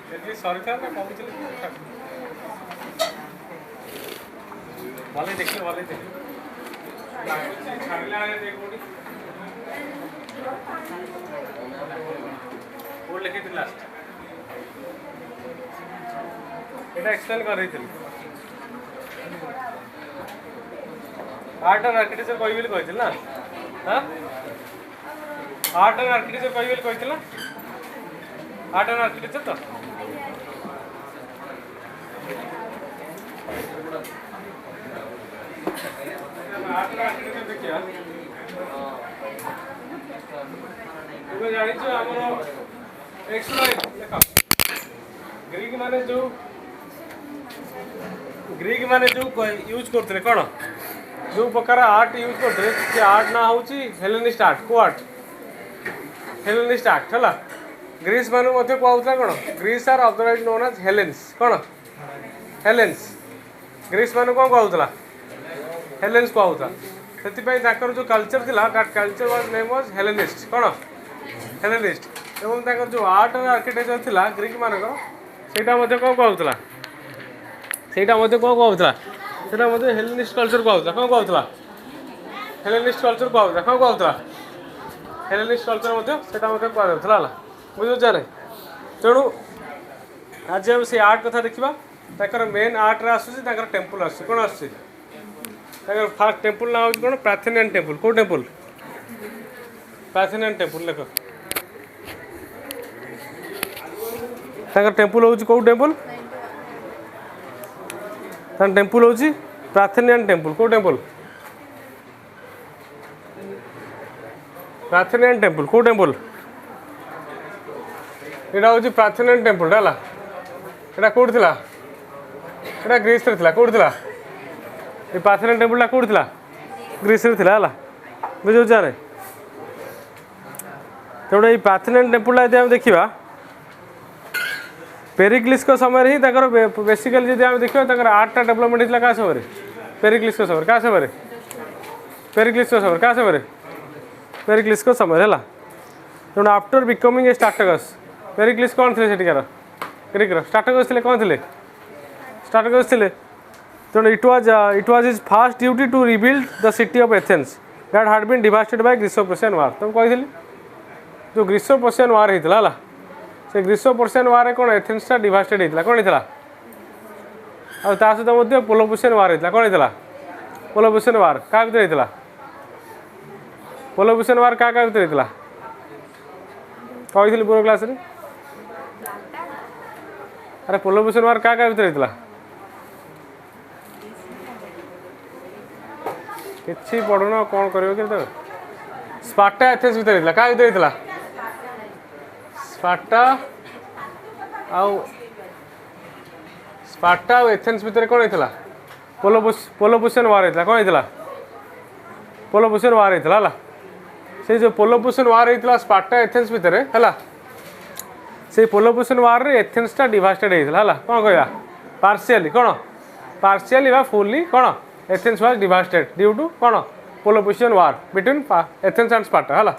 ଯଦି ସରିଥିଲା ନା କହୁଥିଲି ଭଲ ଦେଖିଲେ ଭଲ ଦେଖିଲେ ଛାଡ଼ିଲା କୋଉଠି କୋଉଠି ଲେଖିଥିଲି ଲାଷ୍ଟ এটা এক্সপ্লেন করেইଥିଲି आर्ट एंड आर्किटेक्चर कहि बोली कहिथिल ना हां आर्ट एंड आर्किटेक्चर कहि बोली कहिथिल ना आर्ट एंड आर्किटेक्चर तो आर्ट एंड आर्किटेक्चर देखिया तुम जानि छ हमरो एक्सप्लेन देखा ग्रीक माने जो यूज करते कौन जो प्रकार आर्ट यूज करते से आर्ट ना हूँ हेलेनिस्ट आर्ट को आर्ट हेलेनिस्ट आर्ट है ग्रीस मान कहूला कौन Greece are otherwise known as Hellenes कौन हेलेन्स ग्रीस मान कौन कहूला हेलेन्स कहूला से जो कल्चर थी कल्चर वाज नेम वाज हेलेनिस्ट कौन हेलेनिस्ट एवं जो आर्ट और आर्किटेक्चर थी ग्रीक मानक ସେଇଟା ମଧ୍ୟ କ'ଣ କହୁଥିଲା ସେଇଟା ମଧ୍ୟ କ'ଣ କହୁଥିଲା ସେଇଟା ମଧ୍ୟ ହେଲେନିଷ୍ଟ କଲଚର କହୁଥିଲା କ'ଣ କହୁଥିଲା ହେଲେନିଷ୍ଟ କଲଚର କହୁଥିଲା କ'ଣ କହୁଥିଲା ହେଲେନିଷ୍ଟ କଲଚର ମଧ୍ୟ ସେଇଟା ମଧ୍ୟ କୁହାଯାଉଥିଲା ହେଲା ବୁଝୁଛ ନା ତେଣୁ ଆଜି ଆମେ ସେଇ ଆର୍ଟ କଥା ଦେଖିବା ତାଙ୍କର ମେନ୍ ଆର୍ଟରେ ଆସୁଛି ତାଙ୍କର ଟେମ୍ପଲ୍ ଆସୁଛି କ'ଣ ଆସୁଛି ତାଙ୍କର ଫାର୍ଷ୍ଟ ଟେମ୍ପଲ୍ ନାଁ ହେଉଛି କ'ଣ ପାର୍ଥେନିଆନ୍ ଟେମ୍ପଲ୍ କେଉଁ ଟେମ୍ପଲ୍ ପାର୍ଥେନିଆନ୍ ଟେମ୍ପଲ୍ ଲେଖ ତାଙ୍କର ଟେମ୍ପଲ୍ ହେଉଛି କେଉଁ ଟେମ୍ପଲ୍ ତାଙ୍କ ଟେମ୍ପଲ୍ ହେଉଛି ପାର୍ଥେନିଆନ୍ ଟେମ୍ପଲ୍ କେଉଁ ଟେମ୍ପଲ୍ ପାର୍ଥେନିଆନ୍ ଟେମ୍ପଲ୍ କେଉଁ ଟେମ୍ପଲ୍ ଏଇଟା ହେଉଛି ପାର୍ଥେନିଆନ୍ ଟେମ୍ପଲ୍ଟା ହେଲା ଏଇଟା କେଉଁଠି ଥିଲା ଏଇଟା ଗ୍ରୀସରେ ଥିଲା କେଉଁଠି ଥିଲା ଏ ପାର୍ଥେନିଆନ୍ ଟେମ୍ପଲ୍ଟା କେଉଁଠି ଥିଲା ଗ୍ରୀସରେ ଥିଲା ହେଲା ବୁଝୁଛ ନା ତେଣୁ ଏଇ ପାର୍ଥେନିଆନ୍ ଟେମ୍ପଲ୍ଟା ଯଦି ଆମେ ଦେଖିବା पेरिक्लिस को समय ही बेसिकली जब आम देखा आर्टा डेवलपमेंट होता क्या समय पेरिक्लिस को समय क्या समय पेरिक्लिस को समय क्या समय पेरिक्लिस को समय है तेणु आफ्टर बिकमिंग ए स्टार्टगस पेरिक्लिस कौन थे सेठिकार ग्रीक स्टार्टगस थे कौन थे स्टार्टगस थे तेणु it was his first duty to rebuild the city of Athens that had been devastated by Greco Persian war तुम कही जो ग्रीसो पर्शियन वार होता है से ग्रीसो पर्शियन वार कौन एथेन्सटा डिवास्टेड होता कौन होता सहित पोलोपोशियन वार होता कौन होता पोलोपोशियन वार क्या भर होता पोलोपोशियन वार क्या भर होता कही पूर्व क्लास अरे पोलोपोशियन वार क्या भर होता कि पढ़ुन कौन कर स्पार्टा एथेन्स भर होता क्या भर होता स्पार्टा स्पार्टा एथेन्स भितर कौन होता पोलोपोशियन वार होता कौन होता पोलोपोशियन वार होता है से जो पोलोपोशियन वार होता स्पार्टा एथेन्स भितर है से पोलोपोशियन वार रे एथेन्सटा डिवास्टेड होता है कौन कह पार्शियली कौन पार्शियली बा फुल्ली कौन Athens was devastated due to कौन Peloponnesian war between Athens and Sparta है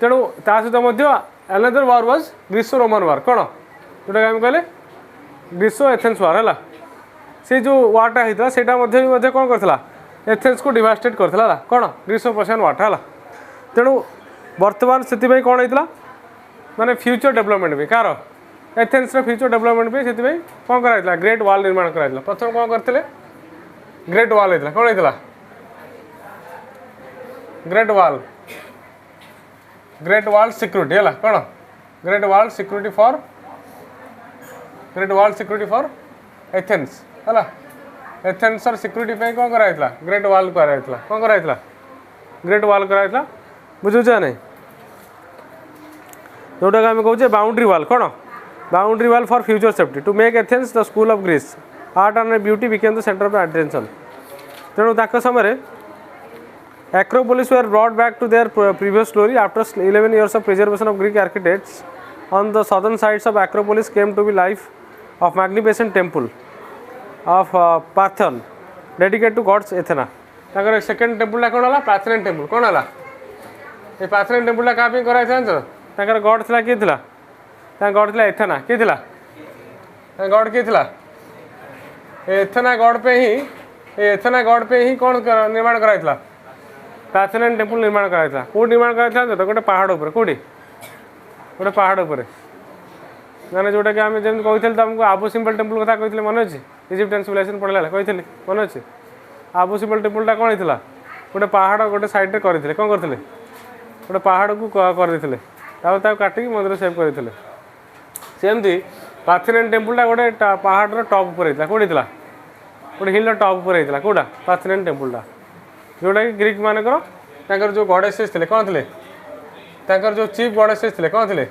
तेणु ता सहित another war was Greco Roman war कौन जोटा आम कहले ग्रीसो एथेन्स वार है से जो वार्टा होता है कौन करता एथेन्स को डिवास्टेड करता कौन ग्रीसो पर्शियन वार्टा है तेणु बर्तमान से कौन होता माने फ्यूचर डेवलपमेंट भी कार एथेन्स फ्यूचर डेवलपमेंट भी से कौन कराइला ग्रेट वाल निर्माण कराइला प्रथम कौन करते ग्रेट वाल होता कौन होता ग्रेट वाल सिक्यूरिटी है कौन ग्रेट वाल सिक्यूरिटी फॉर एथेन्स है एथेन्स सिक्यूरिटी पे कौन कराइला ग्रेट वाल कराइला कौन कराइला ग्रेट वाल कराइला बुझुछ नहीं जोटा आम कहे बाउंड्री वाल कौन boundary wall for future safety to make Athens the school of Greece art and beauty became the centre of attention तेणु समय Acropolis were brought back to their previous glory after 11 years of preservation of Greek architects. On the southern sides of Acropolis came to be life of magnificent temple of Parthenon dedicated to gods Athena. Takar second टेम्पलटा कौन है पार्थेनियन temple कौन है ये पार्थेनियन टेम्पलटा क्या कराई था ताकर God था किए था गॉड था एथेना किए था गॉड किए थिला एथेना गॉड पे ही एथेना गॉड पे ही कौन निर्माण कराइथिला पार्थेनोन टेम्पल निर्माण कराइथिला को निर्माण कराइथिला तो गोटे पहाड़ ऊपर कोडी गोटे पहाड़ ऊपर माने जोटा कि आम जमी कही तुमको आबू सिंबल टेम्पल कथा कही मन अच्छे इजिप्टियन सिविलाइजेशन पढ़ला कही मन अच्छे आबू सिंबल टेम्पलटा कौन होता गोटे पहाड़ गोटे सैड्रे करते कौन करते गोटे पहाड़ को करते काटिकी मंदिर सेव करते सेमती पार्थेनोन टेम्पलटा गोटे पहाड़ टॉप पर होता कौन होता गोटे हिल टॉप पर होता कौटा पार्थेनोन टेम्पलटा जोटा कि ग्रीक मानकर जो गॉडेसेस थे कौन थे जो चीफ गॉडेसेस थे कौन थे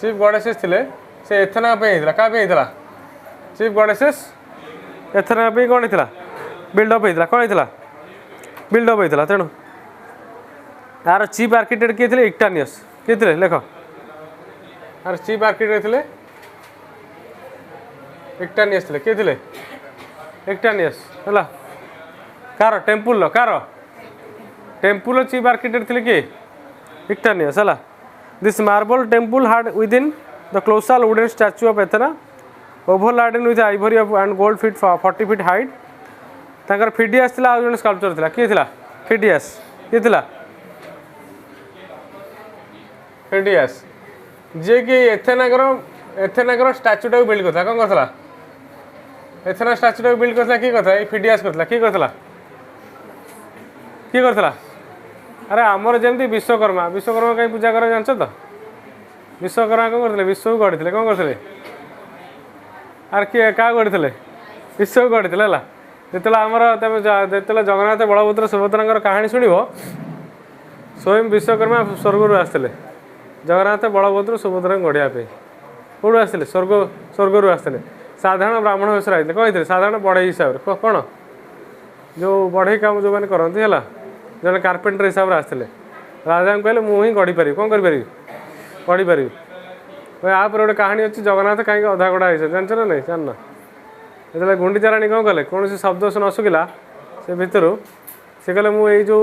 चीफ गॉडेसेस थे से एथेना होता क्या चीफ गॉडेसेस एथेना कौन होता बिल्डअप होता कौन होता बिल्डअप होता तेणु यार चीफ आर्किटेक्ट किए थे इक्टानियस किए थे लेख यार चीफ आर्किटेक्ट थे इक्टानियस थे किए थे इक्टानियस है कार टेम्पुल टेम्पुल चीफ आर्किटेक्ट थे किए इक्टानियस है this marble temple had with in the colossal wooden statue of Athena overladen with ivory and gold feet 40 feet height तांकर फिडियास थिला आ जने स्कल्पचर थिला किए थिला फिडियास किए थिला फिडियास जे कि एथेनागर स्टैच्यूटा बिल्ड करता कौन करता एथेना स्टैच्यूटा बिल्ड करता किए करता फिडियास करता किए करता किए करता अरे आमर जमी विश्वकर्मा कहीं पूजा कर जान तो विश्वकर्मा कौन करते विश्व को गढ़ी कौन करते आर किए क्या गढ़ी विश्व को गढ़ी है जिते आमर जो जगन्नाथ बलभद्र सुभद्रा कहानी शुण स्वयं विश्वकर्मा स्वर्ग आसते जगन्नाथ बलभद्र सुभद्रा गढ़ापी कौटू आसते स्वर्ग आसते साधारण ब्राह्मण वेश आते कौन साधारण बढ़ई हिसाब से कौन जो बढ़ई काम जो मैंने करती है जन कारपेंटर हिसाब से आसते राजा को कहले मुझे गढ़ी पारि कौन कर गढ़ी पारि आप गोटे कहानी अच्छी जगन्नाथ कहीं अधा गढ़ा हो जान ना नहीं जान जो गुंडीचा राणी कौन कले कौन शब्द न शुकिला से भितर से कहले मुझे जो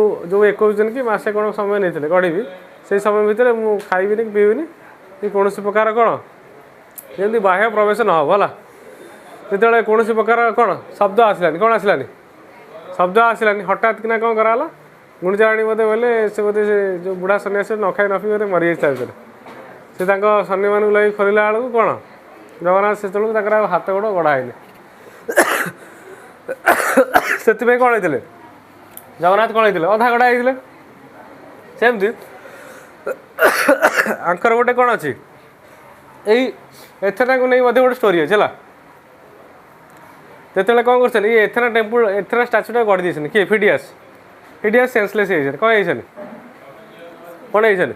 21 दिन कि मसे कौन समय नहीं गढ़ी से समय भितर मुझे खाइबी कि पीबी कि कौन प्रकार कौन जमी बाह्य प्रवेश न हो है जो कौन प्रकार कौन शब्द आसलानी कौन आसलानी शब्द आसलानी हठात किना कौन कराला गुंडीचा राणी बोधे बोले से बोधे से जो बुढ़ा सन्यासी न खाई न पी बोधे मरी जाता से सन्नी मान लगे खोलला बेलू कौन जगन्नाथ से हाथ गोड़ गढ़ाइले से कौन होते जगन्नाथ कौन होते अधा गढ़ा होते सेमती आंकर गोटे कौन अच्छी यही एथेना को नहीं गोटे स्टोरी अच्छे है जो कौन कर एथेना टेम्पल एथेना स्टाच्यूटा गढ़ी देते किए फिडियास सेन्सलेस कौन कौन होती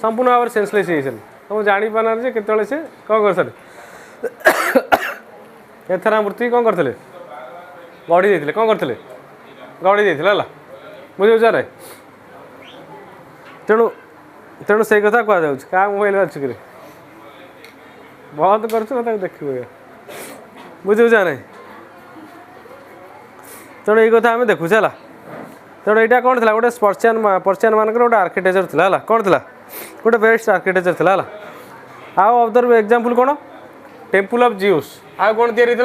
संपूर्ण भाव सेन्सलेस होती जापार जे के से कौन कर एथेना मूर्ति कौन करते गढ़ी देते कौन करते गढ़ी देते है बुझे ना तेणु तेणु से कथा कह क्या मोबाइल अच्छी बहुत कर देख बुझे ना तेणु ये कथा आम देखुचे है तेणु यहाँ कौन थी गोटे पर्सियान मानक गोटे आर्किटेक्चर थी कौन थी गोटे बेस्ट आर्किटेक्चर थी आउ ऑब्जर्व एग्जांपल कौन टेम्पल ऑफ जिउस आ कौन तैयारी थी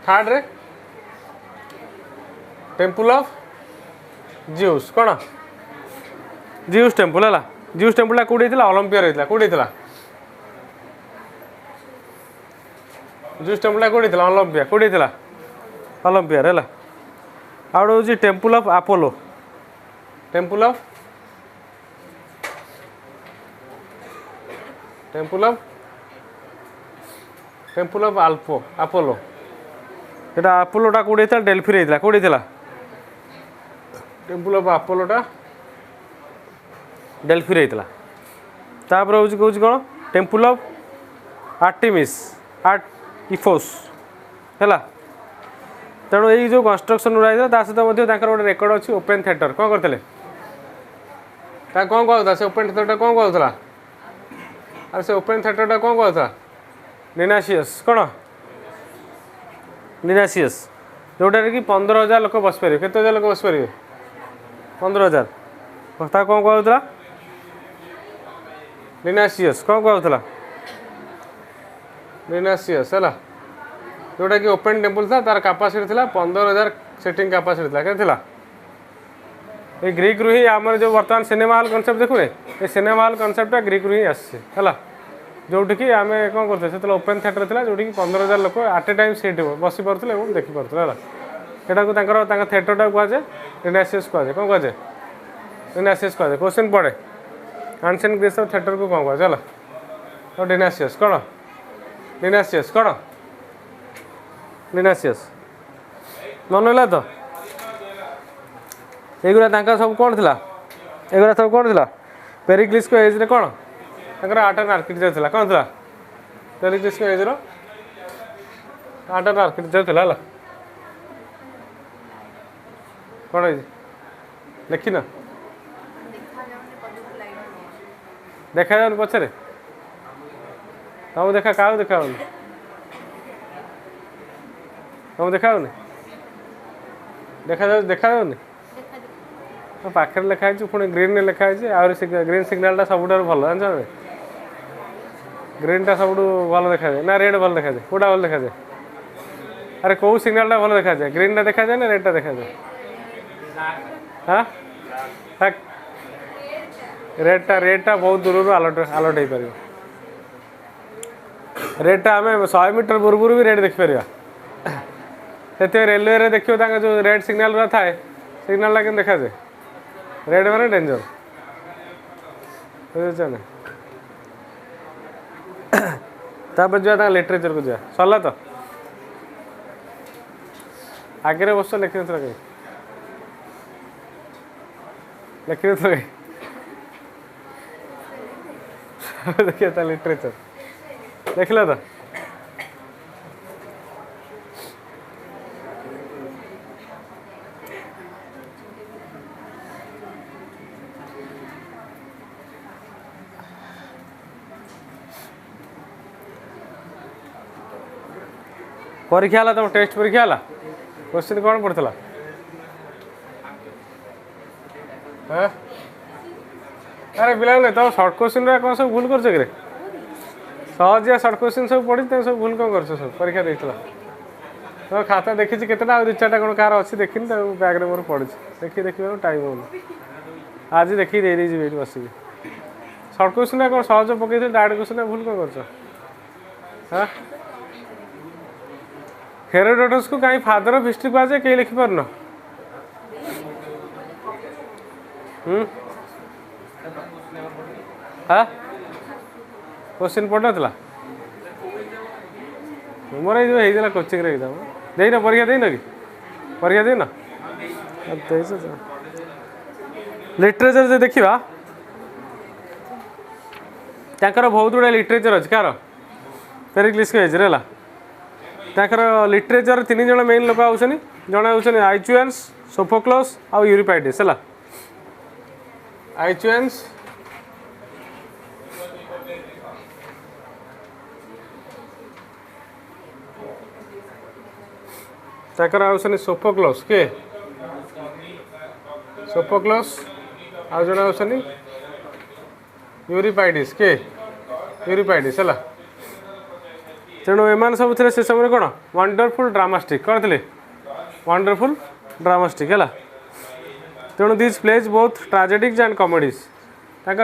थर्ड रे टेम्पल ऑफ जिउस कौन जिउस टेम्पल है जिउस टेम्पलटा कौटी थी ओलंपिया होता कौटी थी जिउस टेम्पलटा कौटी थी ओलंपिया कौटी थी ओलंपिया है आउ हूँ temple of Apollo temple of Apollo यहाँ अपोलोटा कौटी था डेल्फी होता कौटी थी टेम्पल ऑफ अपोलोटा डेल्फी होता तापर हूँ कौन कौन टेम्पल ऑफ आर्टेमिस इफोस है तेणु ये जो कंस्ट्रक्शन रहा सहित गोटे रेकर्ड अच्छी ओपन थिएटर कौन करते कौन कहता से ओपन थिएटर कौन कहला अरे से ओपन थिएटर कौन कहता निनासियस कौन निनासियस जोटा कि 15,000 लोक बस पारे केते हजार लोक बस पारे 15,000 कौन कहला निनासियस कौन कहला डिनासियस है जोटा कि ओपन टेम्पल था तार कैपेसिटी था 15,000 सीटिंग कैपेसिटी था क्या ये ग्रीक रु ही आम जो बर्तमान सिनेमा हॉल कनसेप्ट देखुए ये सिनेमा हॉल कनसेप्टा ग्रीक रु ही आसला जोटि कि आम कौन करते से ओपन थिएटर था जोटि 15,000 लोक आट ए टाइम सीट बसी पार्थे और देखिपारे है यहाँ थिएटरटा कहुए डिनासियस कहुए कौन कहुए डिनासियस कहुए क्वेश्चन पड़े एंशिएंट ग्रीस थिएटर को कौन कहुए चल तो डिनासियस कौन डिनासियस कौन डिनासियस मन है तो युवा सब कौन था एगुरा सब कौन था पेरिक्लिस को एज रे कौन आर्ट एंड आर्किटेक्चर था कौन था पेरिक्लिस को एज रो आर्ट एंड आर्किटेक्चर था कौन है लिखिन देखा जाऊनि पचरे तुम देखा क्या देखा तुम देखा देखा जाऊनि पाखे लिखाई पुणी ग्रीन लिखाई ग्रीन सिग्नाल सब भल जान ग्रीन टा सब भल देखा जाए ना रेड भल देखा जाए कौटा भल देखा जाए अरे कौ सिग्नाल टा भल देखा जाए ग्रीन टा देखा जाए ना रेड टा देखा जाए हाँ रेड टा बहुत दूर आलर्ट आलर्ट हो पार रेड टा आम 100 मीटर पूर्व भी रेड देखिपर से रेलवे देखिए जो रेड सिग्नाल थाए सिग्नाल कि देखा जाए रेड माने डेंजर बुझे तापर जा लिटरेचर को जा सरला तो आगे बस लिखी न कहीं लिखी न कहीं देखिए लिटरेचर देखल तो परीक्षा है तुम टेस्ट परीक्षा है क्वेश्चन कौन पड़ता हाँ अरे पिला नहीं तुम सर्ट क्वेश्चन कौन सब भूल कर सहजिया सर्ट क्वेश्चन सब पढ़ी तुम सब भूल कौन कर सब परीक्षा देता तुम खाता देखी केतना दु चार्टा कौन कार अच्छी देखनी बैग्रे मोर पड़ी देखी देखिए टाइम हो आज देखी दे दीजिए बसिक सर्ट क्वेश्चन कौन सहज पकई डायरेक्ट क्वेश्चन भूल कौन कर हाँ हेरोडोटस को कहीं फादर ऑफ हिस्ट्री कहुए कहीं लिखिपार न हाँ क्वेश्चन पढ़ ना मोर ये जो कोचिंग एग्जाम देना परीक्षा देन कि परीक्षा देन लिटरेचर जो देखा बहुत गुड़ा लिटरेचर अच्छे कार पेरिक्लिस को एज है लिटरेचर 3 जन मेन लोक आउछनी जड़े हूँ आइचुएन्स सोफोक्लस आउ यूरिपाइडिस है आइचुएन्स आउछनी सोफोक्लस के सोफोक्लस आउ जड़े हूँ यूरिपाइडिस के यूरिपाइडिस है तेणु एम सब थे से समय कौन वंडरफुल ड्रामास्टिक कौन थे वंडरफुल ड्रामास्टिक है तेणु this plays both tragedies and comedies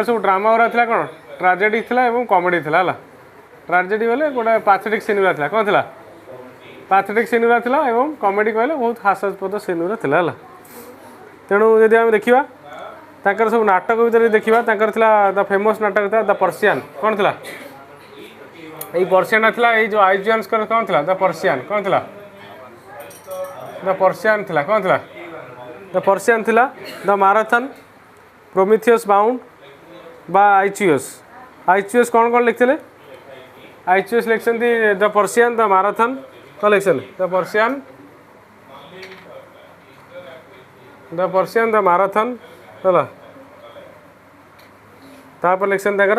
सब ड्रामा गुरा था कौन ट्राजेडिक था और कॉमेडी था ट्राजेडी बोले गोटे पैथेटिक सीन गुरा था कौन था पैथेटिक सीन गुरा था और कॉमेडी कहले बहुत हास्यास्पद सीन गुरा था तेणु जदि आम देखा सब नाटक भर देखा द फेमस नाटक था द पर्सियान कौन था यही पर्सियान था ये जो आइजुआन्स कौन था द पर्सियान कौन था द पर्सियान था कौन था द पर्सियान था द माराथन प्रोमिथियस बाउंड बा आइचुएस कौन कौन लिखते आइचुएस लिखते द पर्सियान द माराथन कौन लिखते द पर्सियान द माराथन है तापर लिखते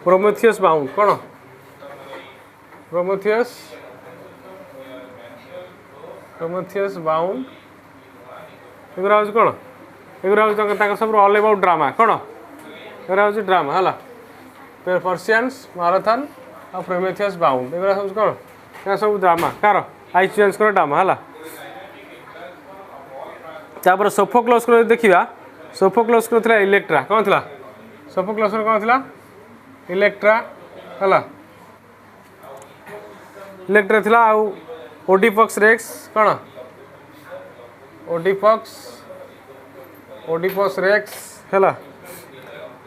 प्रोमिथियस बाउंड कौन प्रोमिथियस बाउंड एगुरा हूँ कौन एगुरा हूँ सब ऑल अबाउट ड्रामा कौन एगुरा हूँ ड्रामा है पर्सियान्स माराथन आ प्रोमेथियस बाउंड एगुरा सब कौन ये सब ड्रामा कार आइचियंस ड्रामा है तापर सोफोक्लस को देखा सोफोक्लस को थी इलेक्ट्रा कौन थी सोफोक्लस कौन थी इलेक्ट्रा है इलेक्ट्रा थी आउ ओडिपक्स रेक्स कौन ओडिपक्स रेक्स है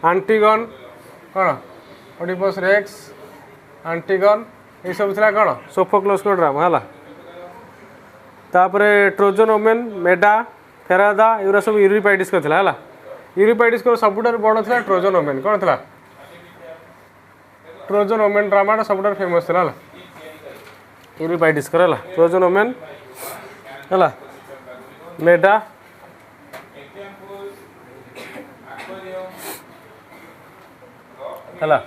आंटीगन कौन ओडिपक्स रेक्स आंटीगन ये सब थी कौन सोफोक्लस ड्रामा है तापर ट्रोजन ओमेन मेडा फेरादा एगुरा सब यूरिपाइटिस को थी है यूरिपाइटिस को सबुठार बड़ था ट्रोजन ओमेन कौन थी ट्रोजन ओमेन ड्रामा सबुठार फेमस थी है यूरिपाइटिस कर ट्रोजन ओमेन है मेडा है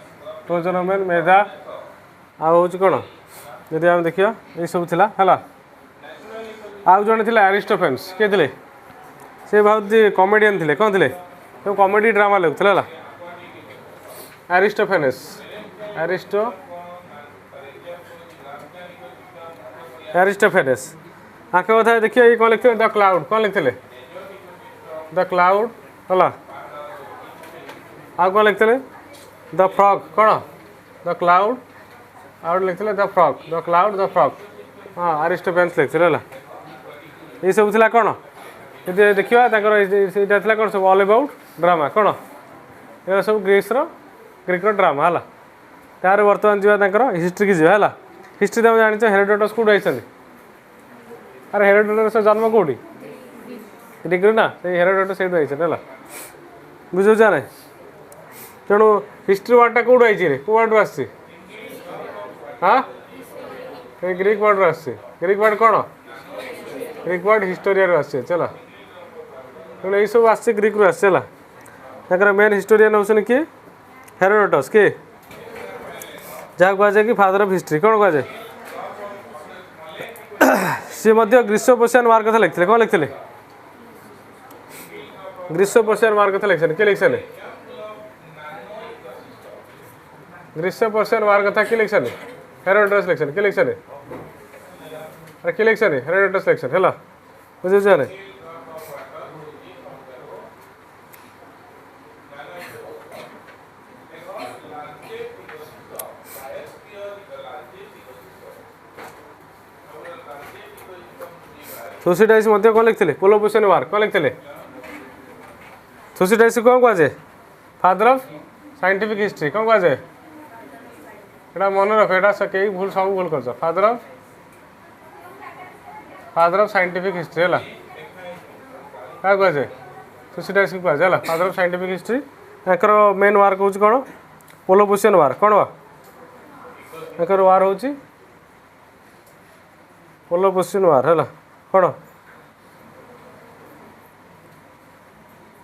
ट्रोजन ओमेन मेडा आउ कौन जदि आम देखिए ये सब थी है आउ जड़े थे आरिस्टोफेन्स किए थे से बहुत कमेडियन थे कौन थे तो कमेडी ड्रामा लिखुले है आरिस्टोफेनेस आरिस्टोफेनेस आंख कथा देखिए ये कौन लिखते द क्लाउड कौन लिखते द क्लाउड है आउ कौन लिखते द फ्रॉग कौन द क्लाउड आउ लिखते the frog the cloud the frog हाँ आरिस्टोफेन्स लिखते है ये सब थी कौन यदि देखा थी कौन सब ऑल अबाउट ड्रामा कौन ये सब ग्रीक ड्रामा है तार बर्तमान जावा हिस्ट्री की है हिस्ट्री तुम जान हेरोडोटस कौट आई अरे हेरोडोटस जन्म कौटी ग्रीक ना से हेरोडोटस से है बुझे ना तेणु हिस्ट्री वार्डटा कौट आई कौ वार्ड आस हाँ ग्रीक वार्ड आस ग्रीक वार्ड कौन ग्रीक वर्ड हिस्टोरिया आसे चला तेणु यही सब आस ग्रीक रू आसला मेन हिस्टोरियन होती किए हेरोडोटस किए जहाँ कहुए कि फादर ऑफ हिस्ट्री कौन कहुए सी ग्रीष्म पर्शियन वार कथा लिखते कौन लिखते ग्रीष्म पर्शियन वार कथा लिखते किए लिखते ग्रीष्म पर्शियन वार कथा किए लिखते हेरोडोटस लिखते किए लिखते अरे किए लिखते हेरोडोटस लिखते है बुझे ना थुसिडाइस कौन लिखते पेलोपोसियन वार कौन लिखते थुसिडाइस कौन कहुए फादर ऑफ साइंटिफिक हिस्ट्री कौन कहुए यहाँ मन रख यहाँ कई भूल सब भूल कर फादर ऑफ साइंटिफिक हिस्ट्री है क्या कहुए थुसिडाइस को कहुए फादर ऑफ साइंटिफिक हिस्ट्री यार मेन वार कौन कौन पेलोपोसियन वार कौन यार वार हूँ पेलोपोसियन वार है कौन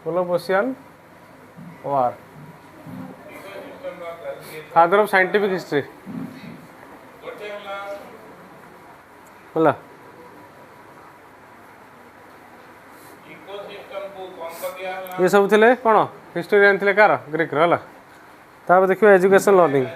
पेलोपोसियन वार फादर ऑफ साइंटिफिक हिस्ट्री है ये सब थे कौन हिस्टोरियन थे कार ग्रीक है तापर देखिए एजुकेशन लर्निंग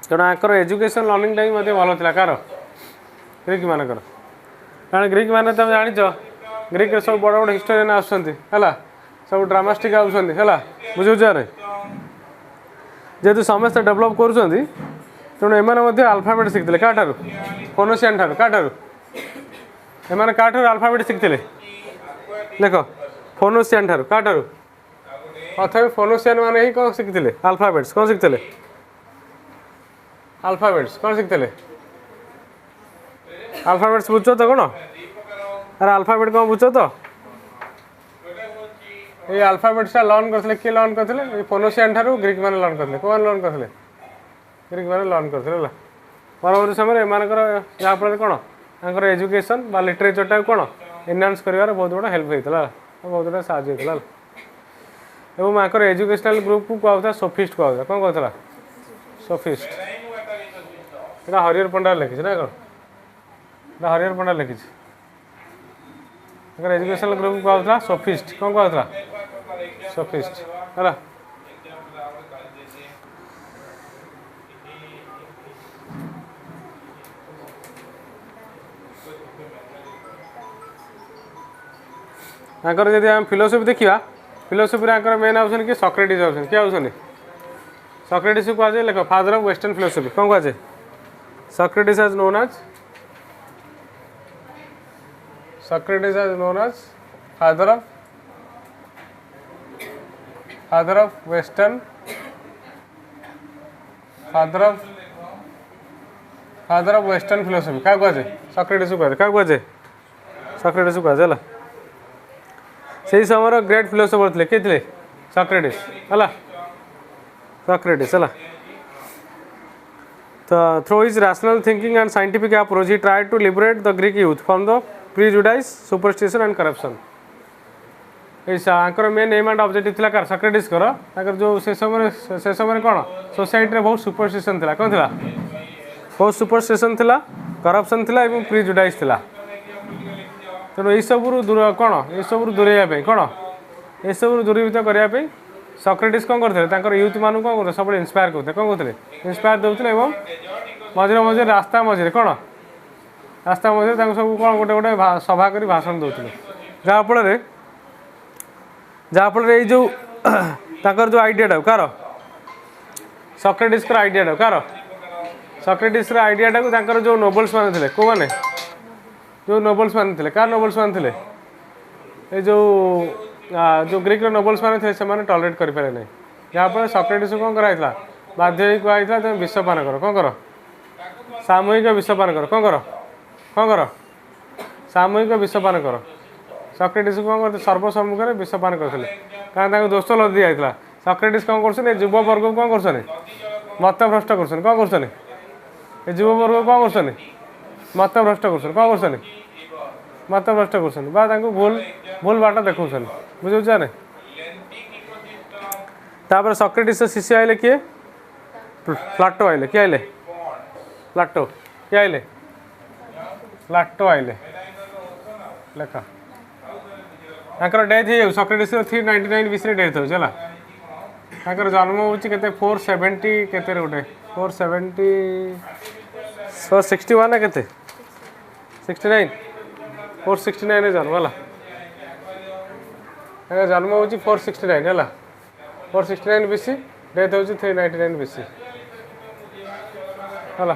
तेणु आंकर एजुकेशन लर्निंग टाइम भल था कार ग्रीक मानकर कारण ग्रीक मैंने तुम जान ग्रीक सब बड़ बड़ हिस्टोरियन आसुँच सब ड्रामास्टिक आसुँच है बुझे जेहेतु समस्ते डेभलप करुँच तेणु एम आल्फाबेट शिखते क्या फोनोसियन ठार क्या एम क्या आल्फाबेट शिखते देख फोनोसियन ठार क्या तथा फोनोसियन मैंने ही कौन शिखते आल्फाबेट्स कौन शिखते आल्फाबेट्स कौन शिखते आल्फाबेट्स बुझ तो कौन अरे आल्फाबेट कौन बुझ तो ये आल्फाबेट्स लर्न करते किए लर्न करते फोनोसियन ठार ग्रीक मैंने लर्न करते कौन लर्न करते ग्रीक मैंने लर्न करते परवर्त समय एम जहाँफल कौन आंकर एजुकेशन बा लिटरेचरटा कौन एनहांस कर बहुत बड़ा हेल्प होता बहुत बड़ा साहय होता एवं आंकर एजुकेशनल ग्रुप को कहता सोफिस्ट कहता कौन कहता सोफिस्ट यहाँ हरिहर पंडा लिखी ना कौन हरिहर पंडा लिखी एजुकेशनल ग्रुप को कहता सोफिस्ट कौन कहता सोफिस्ट है जब आम फिलोसफी देखा फिलोसफी मेन आउसन कि सॉक्रेटिस आउसन क्या आउसन सॉक्रेटिस को कहुए लेख फादर ऑफ वेस्टर्न फिलोसफी कौन कहुए Socrates is known as father of western philosophy क्या कहुए सॉक्रेटिस को कहुए क्या कहुए सॉक्रेटिस को कहुए से समय ग्रेट फिलोसोफर थे किए थे सॉक्रेटिस है सॉक्रेटिस है तो through his rational thinking and scientific approach he tried to liberate the Greek youth from the prejudice superstition and corruption आंकर मेन एम एंड ऑब्जेक्टिव थिला कार सॉक्रेटिस कर जो से समय कौन सोसाइटी रे बहुत सुपरस्टिशन थिला कौन थिला बहुत सुपरस्टिशन थिला करप्शन थिला एवं प्रीजुडाइज थिला तेणु यू दूर कौन यू दूर कौन यू दूरीभूत करने सॉक्रेटिस कौन करते यूथ मान कौन करते सब इंस्पायर करते कौन करते इंस्पायर देते और मझे मझे रास्ता मझे कौन रास्ता मझे सब कौन गोटे गोटे सभा कर भाषण देते जहाँफल ये जो जो आइडियाटा कार सॉक्रेटिस आइडियाटा कार सॉक्रेटिस आइडियाटा जो नोबल्स मान थे कौ मैंने जो नोबल्स मान थे कार नोबल्स मान थे ये जो ग्रीक नोबल्स मान थे से टॉलरेट करें ना जहाँफल सॉक्रेटिस कौन कराइला बाध्य कहला तुम विषपान कर कौन कर सामूहिक विषपान कर कौन कर सामूहिक विषपान कर सॉक्रेटिस कौन करते सर्वसम्मुख में विषपान करते कारण दोष लदी जाता सॉक्रेटिस कौन कर युववर्ग कौन कर मतभ्रष्ट कर कौन कर युववर्ग कौन कर मतभ्रष्ट कर कौन कर मतभ्रष्ट कर भूल भूल बाट देखा बुझे ना तापर सॉक्रेटिस शिष्य आइले किए प्लाटो आइले किए आइले प्लाटो किए आइले प्लाटो आइले लेखा तांकर डेथ हो सॉक्रेटिस 399 बीसी डेथ हो चला तांकर जन्म होची केते 470 केते गोटे 470 461 ना केते 69 469 रे जन्म होला तांकर जन्म होची 469 होला 469 बीसी डेथ होची 399 बीसी होला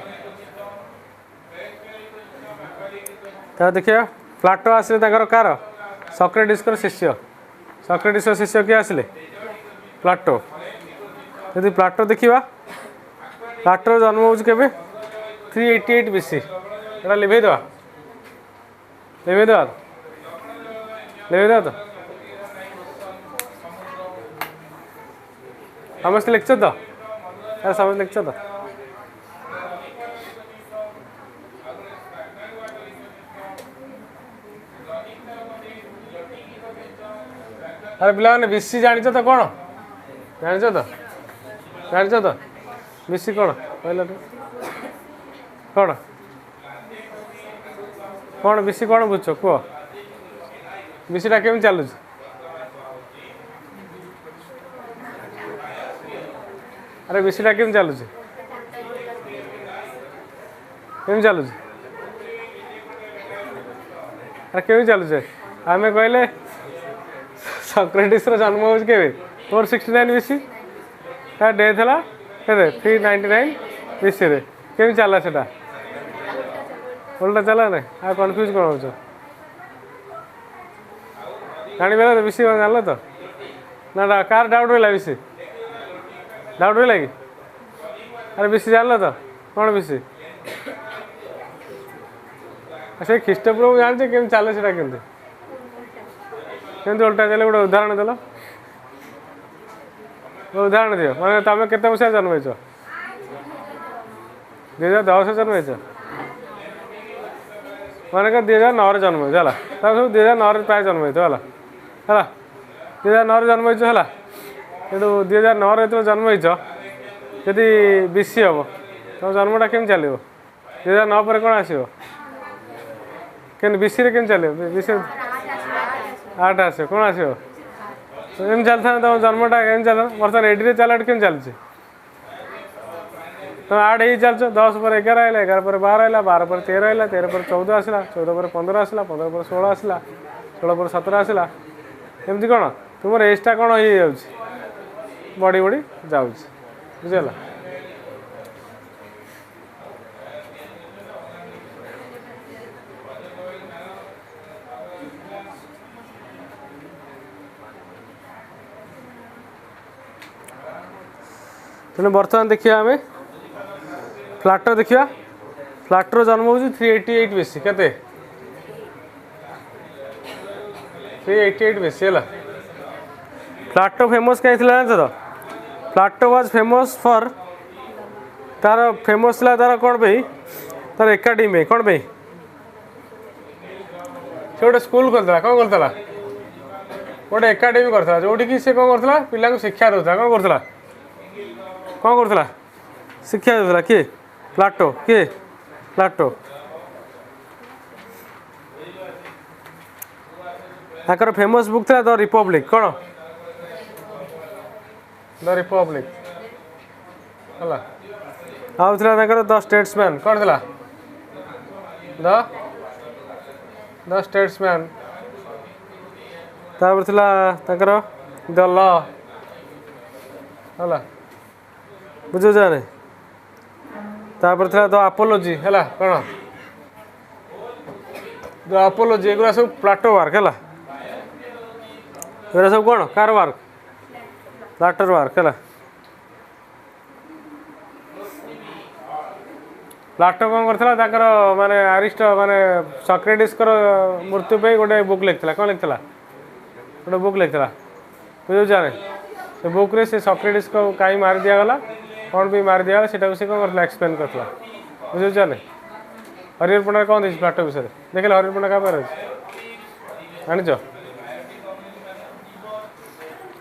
तो देखिए प्लाटो आसिले तांकर कार सॉक्रेटिस शिष्य सॉक्रेटिस शिष्य किए आसिले प्लाटो यदि प्लाटो देखा प्लाटोर जन्म हो 388 बीसी एटा लिभेदेवा लिभेदेवा लिभेदेवा तो समस्त लिखछ तो अरे समस्त लिखछ तो अरे पिला बीसी जानिଛ तो कौन जानिଛ तो बीसी कौन कहला कौन कौन बीसी कौन बुझ कह बीसीटा केमी चलुच अरे बीसीटा केमी चलुच केमी चलुच अरे केमी चलुचे आमे कहले सॉक्रेटिस जन्म हो 469 बीसी डेथ है के 399 बीसी रे केमी चला से उल्टा चला ना आ कन्फ्यूज कौन हो जान बीसी जान तो ना कार डाउट रहा बीसी डाउट रहा कि अरे बीसी जान तो कौन बीसी से ख्रीष्टपूर्व जाने केमी चले से केमती उल्टा चले गोटे उदाहरण देल उदाहरण दियो मैंने तुम केते मसीहा जन्म 2010 जन्म मानेक 2009 जन्म है 2009 प्राय जन्म है 2009 जन्म है तेणु 2009 जो जन्म हो जदि बीसी हम तुम जन्मटा केम चलो 2009 पर कौन आसो के बीसी केम चलो बीसी 8 आस कौन आसो एम चलता तुम जन्मटा केम चल बर्तमान एडी चल केम चलती तुम 8 ही चलच 10 पर 11 है 11 पर 12 है 12 पर 13 है 13 पर 14 आसला 14 पर 15 आसला 15 पर 16 आसला 16 पर 17 आसला एमती कौन तुम एजटा कौन हो बढ़ी बढ़ी जाऊँ बुझल तेणु बर्तमान देखिए आम फ्लाटर देखिए फ्लाटर जन्म हो 388 बेसी केते 388 बेसी है फ्लाटो फेमस कहीं जान तो फ्लाटो वाज फेमस फॉर तार फेमस तार कौन पे तार एकाडेमी कौन पे से गोटे स्कूल खोलता कौन करता गोटे एकाडेमी करता जो कि से कौन करता पिला शिक्षा दूसरा कौन करता कौन करता शिक्षा दूसरा किए प्लाटो किए प्लाटो ताकर फेमस बुक था द रिपब्लिक कौन द रिपब्लिक है आउ द स्टेट्समैन कौन थी द स्टेट्समैन तापर थिला ताकर द ल है बुझ जाने तापर थिला द अपोलोजी है कौन द अपोलोजी एगुरा सब प्लाटो वर्क है एगुरा सब कौन कार वर्क प्लाटर वर्क है प्लाटो कौन करता माने आरिस्टो माने सॉक्रेटिस मृत्यु पे गोटे बुक लिखता कौन लिखता गोटे बुक लिखता बुझे जाने से बुक रे से सॉक्रेटिस को कहीं मार दिगला कौन भी मार दिगला से कौन करता एक्सप्लेन करता बुझे जाने हरिहर पंडा कौन देखिए प्लाटो विषय देख हरिहर पंडा क्या पर जानिच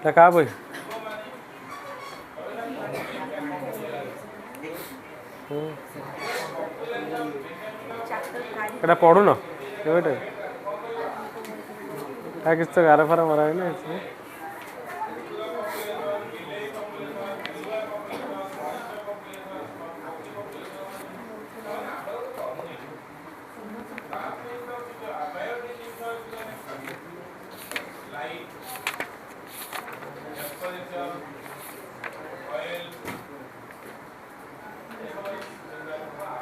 क्या बही এটা পড়ু না কেবেটা কিছু তো গারা ফারা মারা হয় না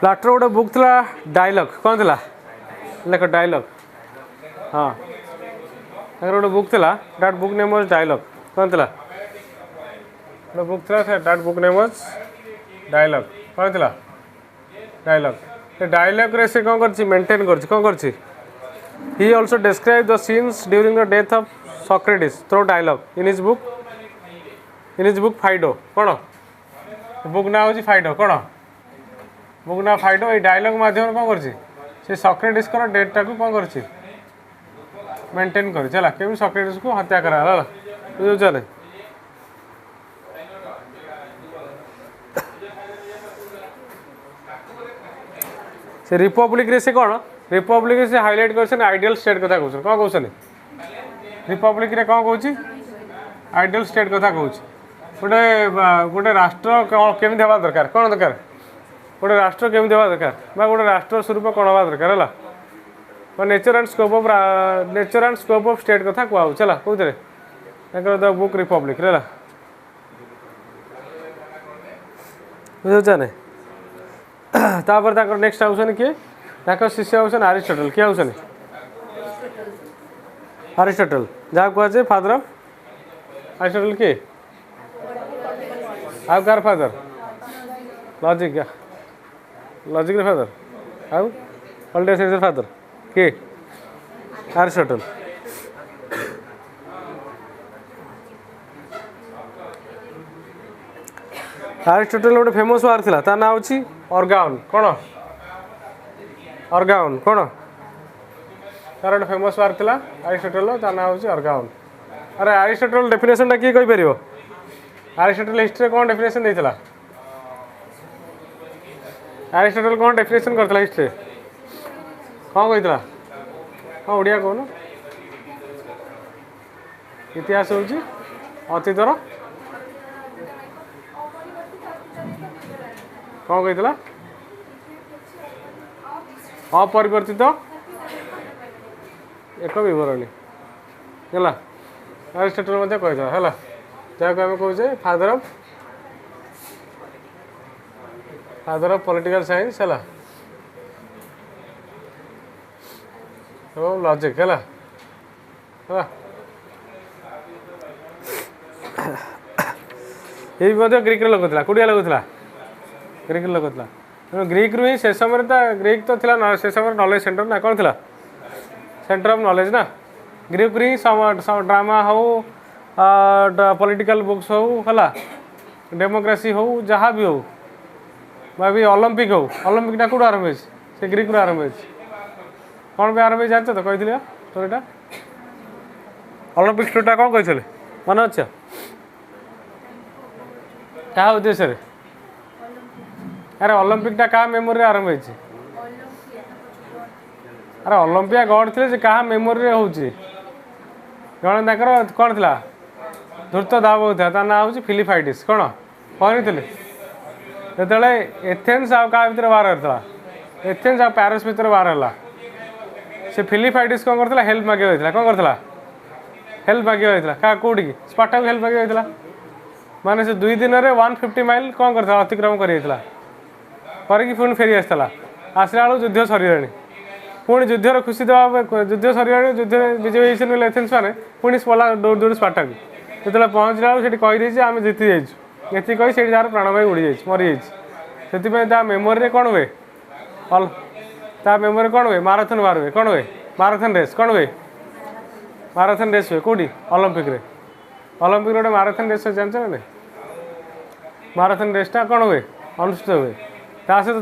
प्लाटर गोटे बुक था डायलॉग कौन थी लेख डायलॉग हाँ गोटे बुक था that book name was dialogue कौन थी गोटे बुक था that book name was dialogue कौन थी डायलॉग डायलॉग रे से कौन कर मेंटेन कर कौन कर he also describe the scenes during the death of Socrates through dialogue in his book Phaedo कौन बुक ना हूँ फाइडो कौन बुक ना फाइडो ये डायलॉग माध्यम कौन कर सॉक्रेटिस डेटा को कौन कर मेंटेन कर केमी सॉक्रेटिस को हत्या करा बुझे चले से रिपब्लिक रे से कौन रिपब्लिक से हाईलाइट कर आइडियल स्टेट कथा कौन कौन कहते रिपब्लिक रे कौन कौच आइडियल स्टेट कथा कौच गोटे गोटे राष्ट्र केमी हवा दरकार कौन दरकार गोटे राष्ट्र केमी हवा दरकार गोटे राष्ट्र स्वरूप कौन हवा दरकार है nature and scope of state कथा कहूँ चला कौन द बुक रिपब्लिक है बुझे तापर नेक्स्ट आउसन किए शिष्य हूँ अरिस्टोटल किए हूँ अरिस्टोटल जहाँ कहुए फादर ऑफ अरिस्टोटल किए आउ कार फादर लॉजिक रे फादर आउ पॉलिटिकल साइंस फादर किए अरिस्टोटल अरिस्टोटल गोटे फेमस वार्क था ता ना हूँ ऑर्गान कौन ऑर्गान कौन तार गोटे फेमस वर्क था अरिस्टोटल ता ना हूँ अर्गाउन। अरे अरिस्टोटल डेफिनेशन किए कहीपर अरिस्टोटल हिस्ट्री कौन डेफिनेशन देता अरिस्टोटल कौन डेफिनेशन करता हिस्ट्री कौन कही हाँ ओडिया कहून इतिहास हूँ अतीतर कौन कही अपरिवर्तित एक बरणी है अरिस्टोटल कही है जहाँ आम कहे फादर ऑफ पॉलिटिकल साइंस है लॉजिक है ये ग्रीक लोक था कौटिया लोक था ग्रीक लोक था ग्रीक रू ही से समय ग्रीक तो था से समय नॉलेज सेंटर ना कौन था सेंटर ऑफ नॉलेज ना ग्रीक रू ही ड्रामा हो पॉलिटिकल बुक्स हो है डेमोक्रेसी हो जहाँ भी हो भाई ओलंपिक हो ओलंपिकटा कौट आरंभ से ग्रीक रू आरंभ कौन पे आरंभ जानते तो कही स्टोरीटा ओलंपिक स्टोरीटा कौन कही मन अच्छा क्या उद्देश्य अरे ओलंपिकटा क्या मेमोरी आरंभ हो अरे ओलंपिया गड थे क्या मेमोरी हूँ जड़े कौन था धूर्त दाव था ना हूँ फिलिफाइटिस कौन कहनी जो एथेन्स आ भर बाहर होता एथेन्स आ पेरिस भितर बाहर है से फिलिफाइटिस कौन करता हेल्प मागे होता कौन करता हेल्प मागे होता क्या कौटी की स्पार्टा को हेल्प मागे होता माने से 2 दिन में 150 माइल कौन करता अतिक्रम करके पुणी फेरी आसला आसला बेलू युद्ध सर पुणी युद्धर खुशी देवा युद्ध सर युद्ध विजय होती एथेन्स मैंने पुणी पला दौड़ दौड़ स्पार्टा को जो पहुँचला बेलू कहीदे आम जीति जाइए ये कही से जार प्राणवायु उड़ी जाइए मरी जाइए मेमोरी कौन हुए ता मेमोरी कौन हुए माराथन बार हुए कौन हुए माराथन रेस कौन हुए माराथन रेस हुए कौटी ओलंपिक गोटे माराथन रेस जानते ना माराथन रेसटा कौन हुए अनुष्ठित हुए ता सहित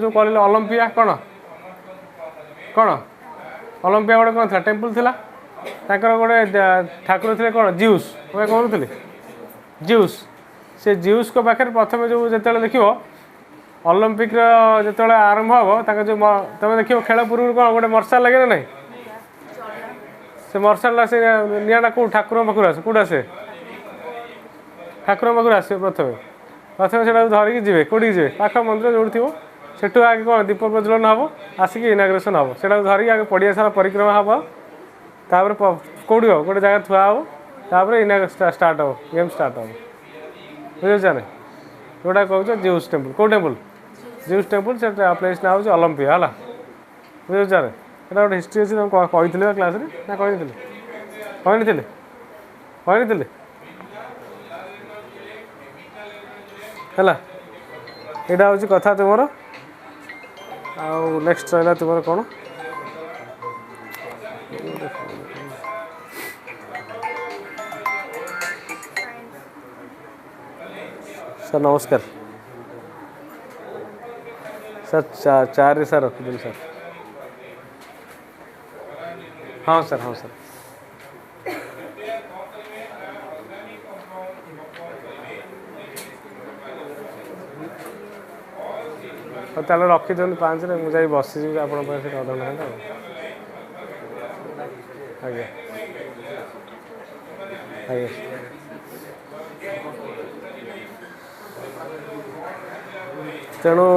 जो कहले ओलंपिया कौन कौन ओलंपिया गोटे कौन था टेम्पल थिला गोटे ठाकुर थे कौन जिउस कौन थे जिउस से जिउस को पाखे प्रथम जो जो देख ओलंपिक जो आरंभ हम जो तुम देख खेल पूर्व कौन गोटे मर्साल लगे ना से मर्साल से निआटा कौ ठाकुर पाखु आस कौट आसे ठाकुर पाखु आस प्रथम प्रथम से धरिकी जी कौटी जी पाख मंदिर जो थी से आगे कौन दीप प्रज्वलन हम आसिक इनाग्रेसन हम से धरिकी आगे पड़िया सारा परिक्रमा हम तापर कौटी हो गोटे जगह थुआ हो तापर स्टार्ट हो गेम स्टार्ट हो बुझे जोटा कह जिउस टेम्पल कौ टेम्पल जिउस टेम्पल से प्लेस ना हूँ ओलंपिया है बुझे ये गोटे हिस्ट्री अच्छी तुम कही क्लास ना कही कहनी है यहाँ हूँ कथा तुम नेक्स्ट रहा तुम कौन सर नमस्कार सर चार सर रखिदिन सर हाँ सर ताले रखी दिखाँ 5 मुझे बस आप अधा घंटा आज्ञा आज्ञा तेणु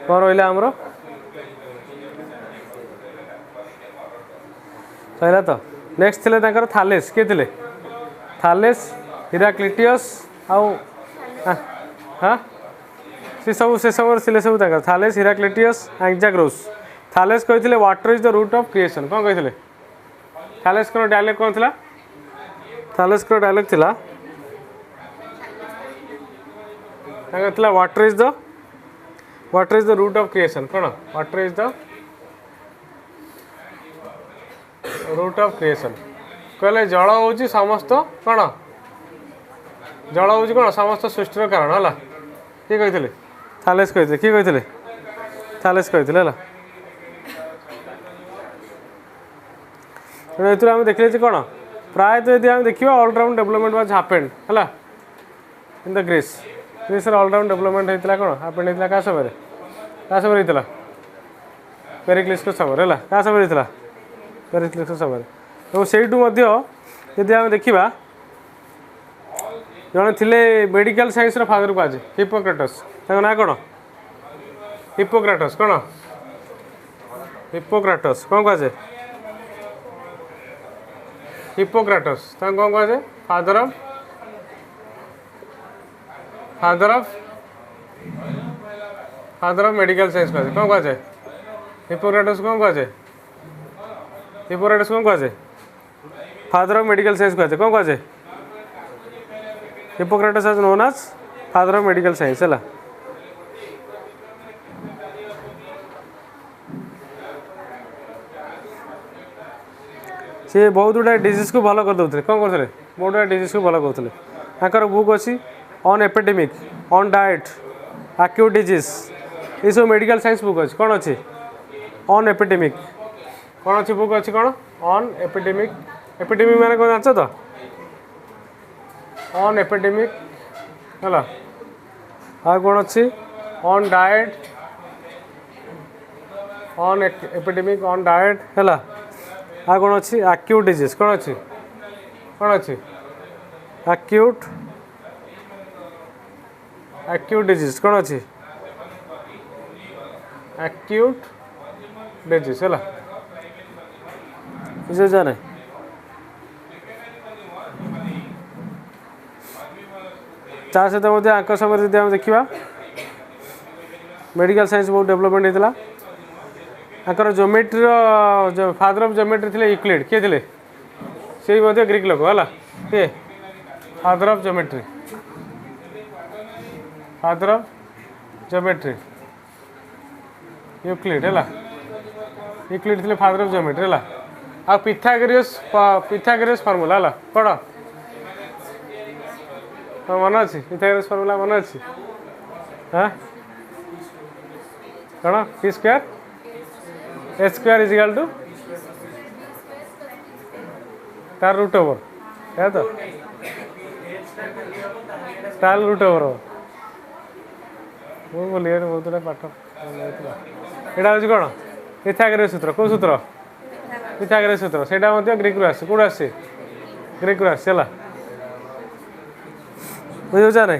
कौन रहा आमर सही तो नेक्स्ट थे थालेस किए थे थालेस हिराक्लिटियस आउ हाँ से सब थालेस हिराक्लिटियस एंजाग्रोस थालेस कही water is the root of creation कौन कही थालेस को डायलॉग कौन था थालेस को डायलॉग थिला water is the root of creation कौन water is the root of creation कहले जल हूँ समस्त कौन जल हूँ कौन समस्त सृष्टिर कारण है किए कही थालेस कही किए कही थालेस कही है तेणु आम देखिए कौन प्रायतः यदि आम देखा ऑलराउंड डेवलपमेंट वाज हैपेंड है in the Greece all-round development होता कौन हैपेंड होता क्या समय होता पेरिक्लिस समय है क्या समय होता पेरिक्लिस समय और से यदि आम देखा जड़े थे मेडिकल साइंस फादर को आज हिप्पोक्रेटस ना कौन हिप्पोक्रेटस कौन हिप्पोक्रेटस कौन कहुए हिप्पोक्रेटस कौन कहुए फादर ऑफ मेडिकल साइंस कहुए कौन कहुए हिप्पोक्रेटस कौन कहुए हिप्पोक्रेटस कौन कहुए फादर ऑफ मेडिकल साइंस कहुए कौन कहुए Hippocrates is known as father of medical science है सी बहुत गुड़ा डिजीज को भल कर दे कौन करते बहुत गुड़ा डिजीज को भल करते ताकर बुक अच्छी on epidemic on diet acute disease ये सब मेडिकल साइंस बुक अच्छी कौन अच्छी ऑन एपिडेमिक कौन अच्छी बुक अच्छी कौन ऑन एपिडेमिक एपिडेमिक मैंने कौन जान तो ऑन एपिडेमिक है आ कौन अच्छी on diet on epidemic on diet है आ कौन अच्छी एक्यूट डिजीज कौन अच्छी एक्यूट डिजीज कौन अच्छी एक्यूट डिजीज है बुझे जाने ता सहित आंक समय यदि आम देखा मेडिकल साइंस बहुत डेवलपमेंट होता Anchor geometry father of geometry थे यूक्लिड किए थे से ग्रीक लोक है किए फादर ऑफ ज्योमेट्री यूक्लिड है यूक्लिड थे फादर ऑफ ज्योमेट्री है आ पिथागोरस फॉर्मूला है कौन हाँ मन अच्छी पिथागोरस फॉर्मूला मन अच्छी हाँ कौन P square A square is equal to तार रूट ओवर है तो ताल रूट ओवर वो बोलिए बहुत गुड़ा पाठ यहाँ हूँ कौन पिथागोरस सूत्र कौ सूत्र पिथागोरस सूत्र से ग्रीक रू आसे कौट आसे ग्रीक रू आसे है बुझा नहीं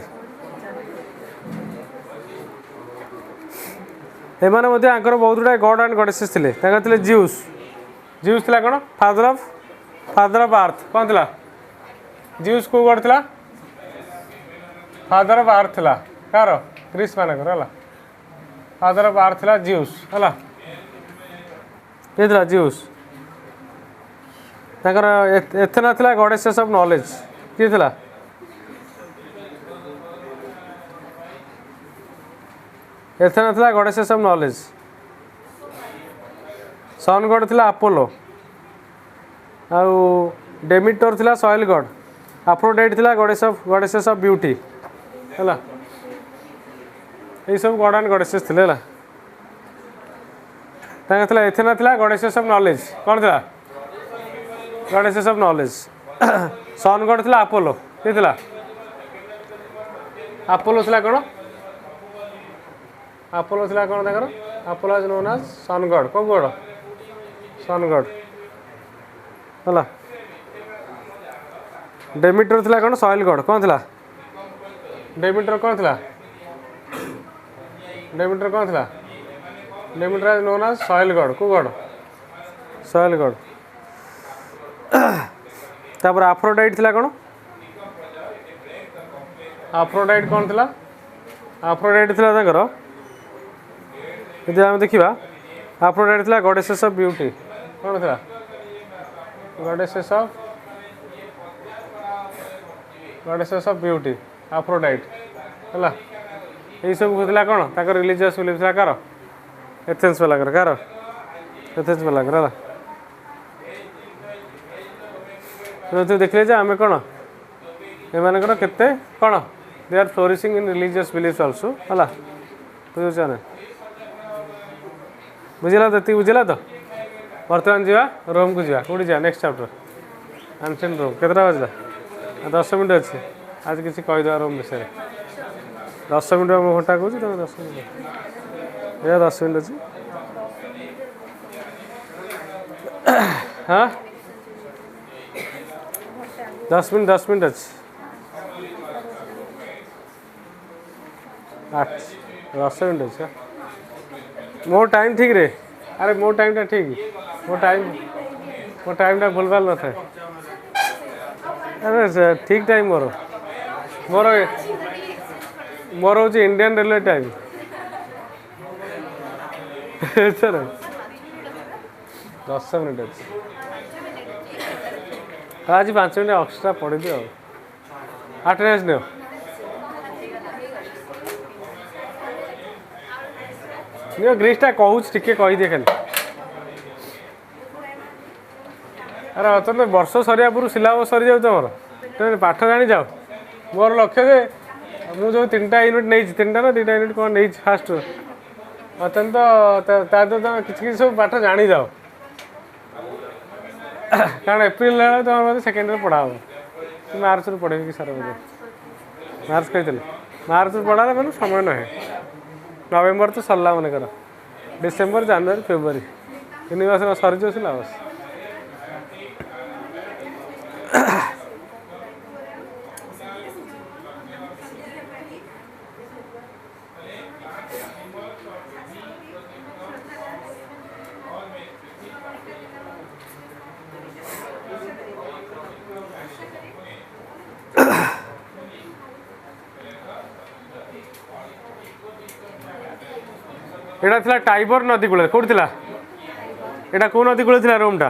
एमाने आंकर बहुत गुड़ा गॉड एंड गॉडेसेस थे जीउस जीउस थी कौन फादर ऑफ अर्थ कौन थी जीउस को गॉड थी फादर ऑफ अर्थ थी कार ग्रीस मानकर है फादर ऑफ अर्थ थी जीउस है ये जीउस एथेना थी गॉडेसेस ऑफ नॉलेज किए थी एथेना थी goddesses of knowledge sun god थी अपोलो आउ डेमिटर थी सॉइल गॉड अफ्रोडाइट थी गॉडेसेस ऑफ ब्यूटी है ये सब गॉड एंड गॉडेसेस थे एथेना थी गॉडेसेस ऑफ नॉलेज कौन थी goddesses of knowledge sun god थी अपोलो किए थी अपोलो थी कौन अपोलो थी कौन तक Apollo is known as sun god कौ गॉड सन गॉड है डेमिटर थी कौन सॉइल गॉड कौन थी डेमिटर कौन थी डेमिटर कौन थी Demeter is known as soil god कौ गॉड सॉइल गॉड तापर अफ्रोडाइट थी कौन अफ्रोडाइट कौन थी अफ्रोडाइट थी यदि आम देखा अफ्रोडाइट थी गॉडेसेस ऑफ ब्यूटी कौन थी गॉडेसेस ऑफ ब्यूटी अफ्रोडाइट है यही सब होता कौन तक रिलीजियस बिलीफ था कार एथेंस वाला कार एथेंस वाला देखिले आम कौन एम केते कौन they are flourishing in religious belief also है बुझे बुझला तो बुझला तो बर्तमान जा रोम को जा कौटी जा नेक्स्ट चैप्टर एंशिएंट रोम केतटा बजला 10 मिनट अच्छे आज किसी कहीदे रोम विषय 10 मिनट मो घंटा कहूँ तुम 10 मिनट या 10 मिनट अच्छे हाँ 10 मिनट अच्छे 10 मिनट अच्छे मो टाइम ठीक रे अरे मो टाइम टा ठीक मो टाइम टा भूल भाल न था अरे ठीक टाइम मोर मोर मोर हूँ Indian railway time sir 10 minute अच्छे आज 5 मिनट एक्स्ट्रा पढ़ी दियो अटेंडेंस नियो नियो ग्रीसटा कहूँ टिके कहीदे खाली अरे अचंत वर्ष सरिया पूर्व सिलेबस सरी जाऊ तुम तुम पाठ जानी जाओ मोर लक्ष्य जे मुझे 3टा यूनिट नहीं 3टा ना 2टा यूनिट कौन नहीं फास्ट अचंत तुम किसी सब पाठ जानी जाओ कारण एप्रिल तुम मतलब सेकेंड पढ़ा हम मार्च रू पढ़े कि सर मुझे मार्च कही मार्च पढ़ा मैंने समय ना है नवेम्बर तो सरला मन कर डिसेम्बर जनवरी फेब्रुआरी 3 मास सरी जाऊ सिलेबस एटा थिला टाइबर नदी कूल कौट थिला एटा को नदी कूल थिला रोमटा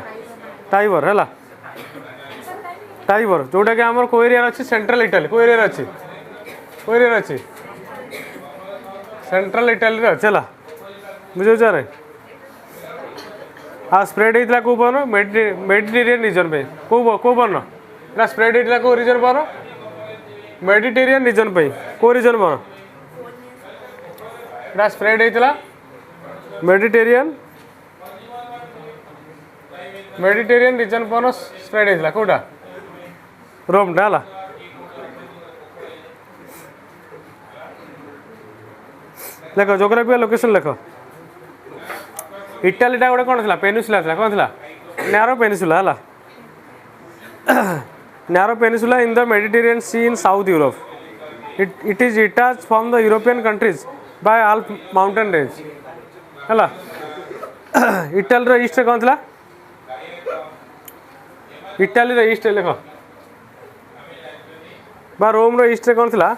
टाइबर है टाइबर जोटा कि आम को एरिया अच्छी सेंट्रल इटाली को एरिया अच्छी सेंट्रल इटाली अच्छे है बुझे रे आ स्प्रेड होता कौ पवन मेडिटेरियन रीजन पे कौ पवन एटा स्प्रेड होता कौ रीजन पवन मेडिटेरियन रीजन पे कौ रीजन पवन एटा स्प्रेड होता मेडिटेरियन रीजन पवन स्प्रेड होता कौटा रोमटा है लेख जोग्राफी लोकेशन लेख इटालीटा गोटे कौन था पेनिसुला था कौन था नैरो पेनिसुला है narrow peninsula in the Mediterranean sea in south Europe it is detached from the European countries by Alp mountain range है इटाली ईस्ट कौन था इटाली ईस्ट लेख बा रोम ईस्ट कौन था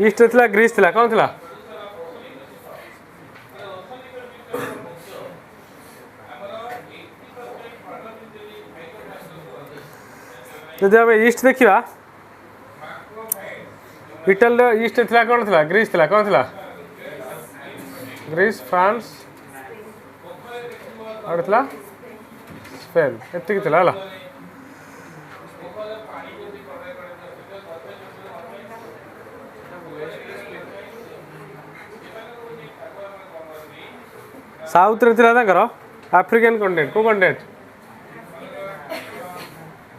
ईस्ट था ग्रीस था कौन था जदि आम ईस्ट देखा इटाली ईस्ट था कौन था ग्रीस था कौन था ग्रीस फ्रांस और स्पेन एति है साउथ रे थिला ताकर आफ्रिकन कंटिनेंट को कंटिनेंट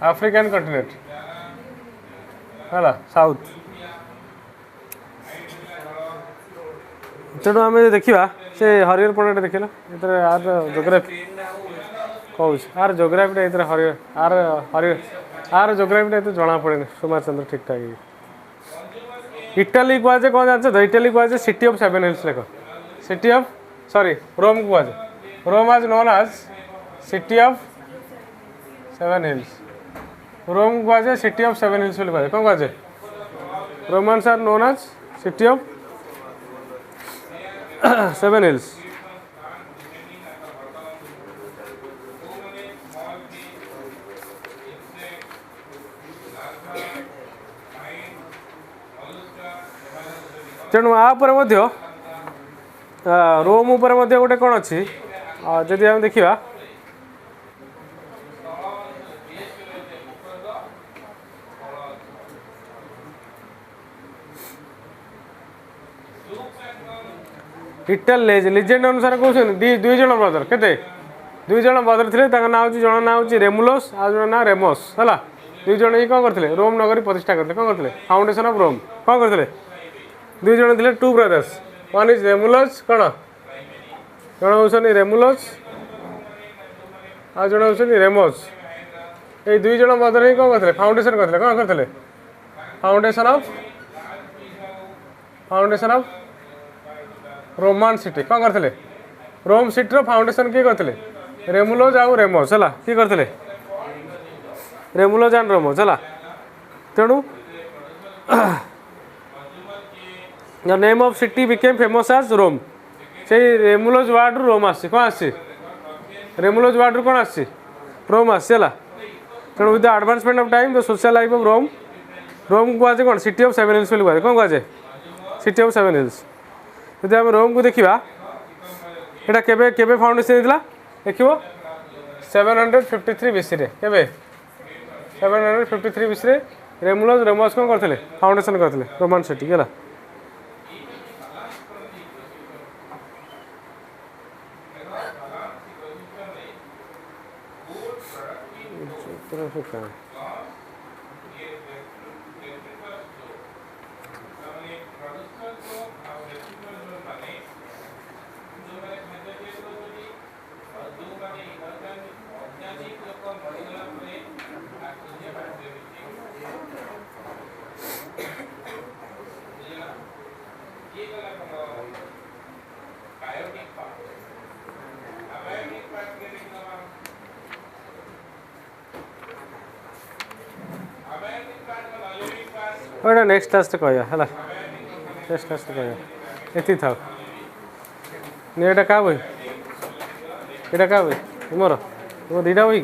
आफ्रिकन कंटिनेंट है साउथ तेणु आम देखा से हरिहर पड़े देखला आर जोग्राफी कहूँ आर जोग्राफीटा ये आर जोग्राफीटा ये जना पड़े सुमार चंद्र ठीक ठाक इटाली कह कौन जानते तो इटाली कह सिटी ऑफ 7 हिल्स लेख सिटी ऑफ सॉरी रोम को रोम आज known as city of 7 hills रोम को सिटी ऑफ 7 हिल्स कौन कहे Romans are known as city of 7 hills तेणु आपर रोम उपर गोटे कौन अच्छी जदि आम देखा इटाली लिजेंड अनुसार कहते दुई जन ब्रदर केते दुई जन बदल थे ना हूँ जन ना हूँ रेमुलस आ जन ना रेमस है दुई जन ही कौन करते रोम नगरी प्रतिष्ठा करते कौन करते फाउंडेशन ऑफ रोम कौन करते दुई जन थे टू ब्रदर्स वन इज रेमुलस कौन जन हूँ रेमुलस आ जन हूँ रेमस ये दुई जन बदल ही कौन करते फाउंडेशन करते कौन करते फाउंडेशन ऑफ रोमान सिटी कौन करते रोम सिटी फाउंडेशन किए करते रेमुलोज आउ रेमस है किए करते रेमुलोज एंड रेमस है तेणु the name of city became famous as Rome से रेमुलोज वार्ड रोम आसी कौन आसी रेमुलोज वार्ड कौन आसी रोम आसी है तेणु with the advancement of time the social life of Rome Rome को आज कौन सिटी ऑफ सेवन हिल्स कहुए कौन कहुए सिटी ऑफ सेवन हिल्स जब आम रोम को देखा यहाँ केबे केबे फाउंडेशन होता देखो 753 बीसी रे केबे 753 बीसी रे रेमुलस रेमस कौन करते फाउंडेशन करते रोमान सिटी है और नेक्स्ट क्लास कह है नेक्स्ट क्लास कह ये था नहीं क्या बही यहाँ क्या बही तुमर तुम दीटा बही